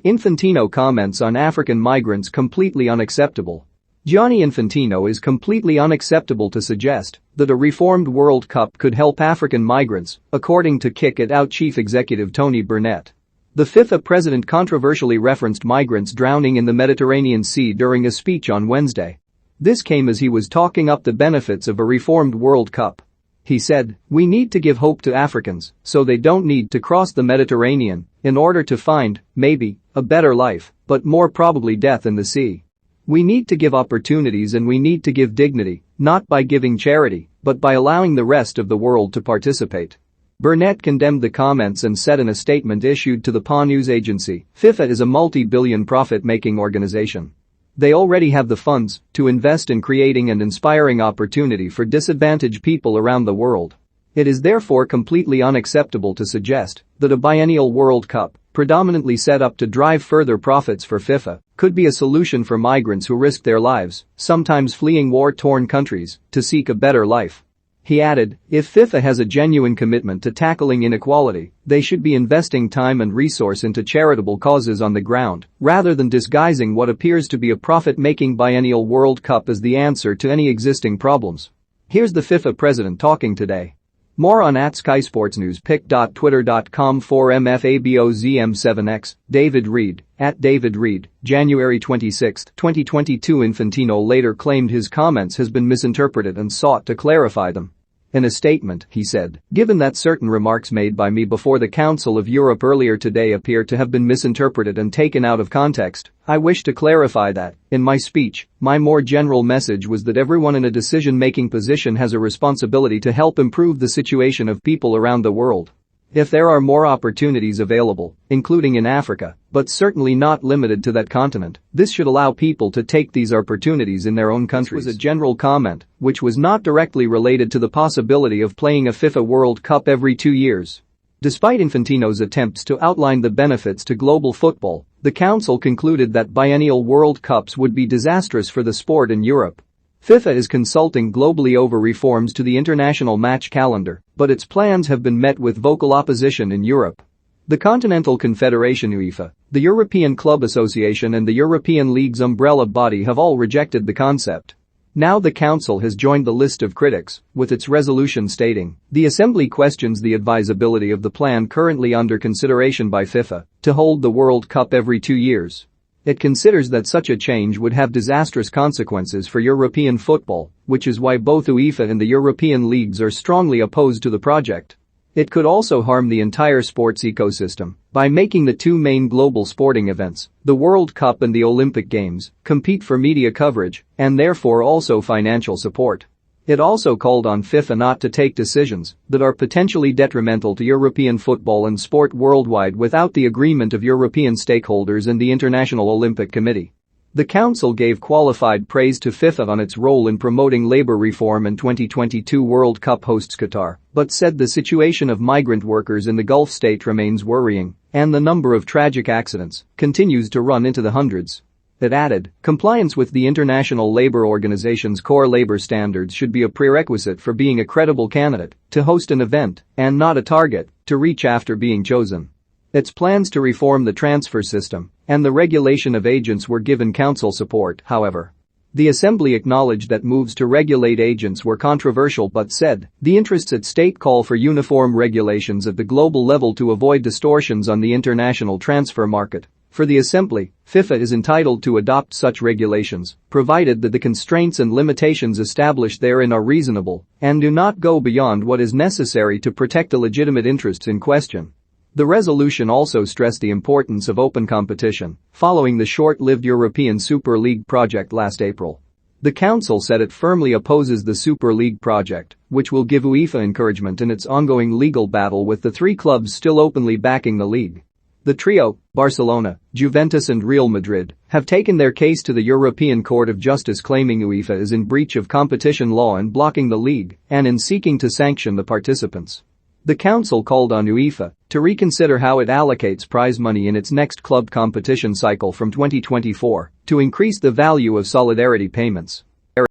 Infantino comments on African migrants completely unacceptable. Gianni Infantino is completely unacceptable to suggest that a reformed World Cup could help African migrants, according to Kick It Out chief executive Tony Burnett. The FIFA president controversially referenced migrants drowning in the Mediterranean Sea during a speech on Wednesday. This came as he was talking up the benefits of a reformed World Cup. He said, "We need to give hope to Africans so they don't need to cross the Mediterranean in order to find, maybe, a better life, but more probably death in the sea. We need to give opportunities and we need to give dignity, not by giving charity, but by allowing the rest of the world to participate." Burnett condemned the comments and said in a statement issued to the PA news agency, "FIFA is a multi-billion profit-making organization. They already have the funds to invest in creating and inspiring opportunity for disadvantaged people around the world. It is therefore completely unacceptable to suggest that a biennial World Cup, predominantly set up to drive further profits for FIFA, could be a solution for migrants who risk their lives, sometimes fleeing war-torn countries, to seek a better life." He added, "If FIFA has a genuine commitment to tackling inequality, they should be investing time and resource into charitable causes on the ground, rather than disguising what appears to be a profit-making biennial World Cup as the answer to any existing problems." Here's the FIFA president talking today. More on @Sky Sports News pic.twitter.com/4MFABOZM7X, David Reed, @David Reed, January 26, 2022. Infantino later claimed his comments has been misinterpreted and sought to clarify them. In a statement, he said, "Given that certain remarks made by me before the Council of Europe earlier today appear to have been misinterpreted and taken out of context, I wish to clarify that, in my speech, my more general message was that everyone in a decision-making position has a responsibility to help improve the situation of people around the world. If there are more opportunities available, including in Africa, but certainly not limited to that continent, this should allow people to take these opportunities in their own countries." This was a general comment, which was not directly related to the possibility of playing a FIFA World Cup every 2 years. Despite Infantino's attempts to outline the benefits to global football, the council concluded that biennial World Cups would be disastrous for the sport in Europe. FIFA is consulting globally over reforms to the international match calendar, but its plans have been met with vocal opposition in Europe. The Continental Confederation UEFA, the European Club Association and the European League's umbrella body have all rejected the concept. Now the council has joined the list of critics, with its resolution stating, "The Assembly questions the advisability of the plan currently under consideration by FIFA to hold the World Cup every 2 years. It considers that such a change would have disastrous consequences for European football, which is why both UEFA and the European leagues are strongly opposed to the project. It could also harm the entire sports ecosystem by making the two main global sporting events, the World Cup and the Olympic Games, compete for media coverage and therefore also financial support." It also called on FIFA not to take decisions that are potentially detrimental to European football and sport worldwide without the agreement of European stakeholders and the International Olympic Committee. The council gave qualified praise to FIFA on its role in promoting labor reform and 2022 World Cup hosts Qatar, but said the situation of migrant workers in the Gulf state remains worrying and the number of tragic accidents continues to run into the hundreds. It added, "Compliance with the International Labour Organization's core labor standards should be a prerequisite for being a credible candidate to host an event and not a target to reach after being chosen." Its plans to reform the transfer system and the regulation of agents were given council support, however. The Assembly acknowledged that moves to regulate agents were controversial but said, "The interests at stake call for uniform regulations at the global level to avoid distortions on the international transfer market." For the Assembly, FIFA is entitled to adopt such regulations, provided that the constraints and limitations established therein are reasonable and do not go beyond what is necessary to protect the legitimate interests in question. The resolution also stressed the importance of open competition, following the short-lived European Super League project last April. The council said it firmly opposes the Super League project, which will give UEFA encouragement in its ongoing legal battle with the 3 clubs still openly backing the league. The trio, Barcelona, Juventus and Real Madrid, have taken their case to the European Court of Justice claiming UEFA is in breach of competition law in blocking the league and in seeking to sanction the participants. The council called on UEFA to reconsider how it allocates prize money in its next club competition cycle from 2024 to increase the value of solidarity payments.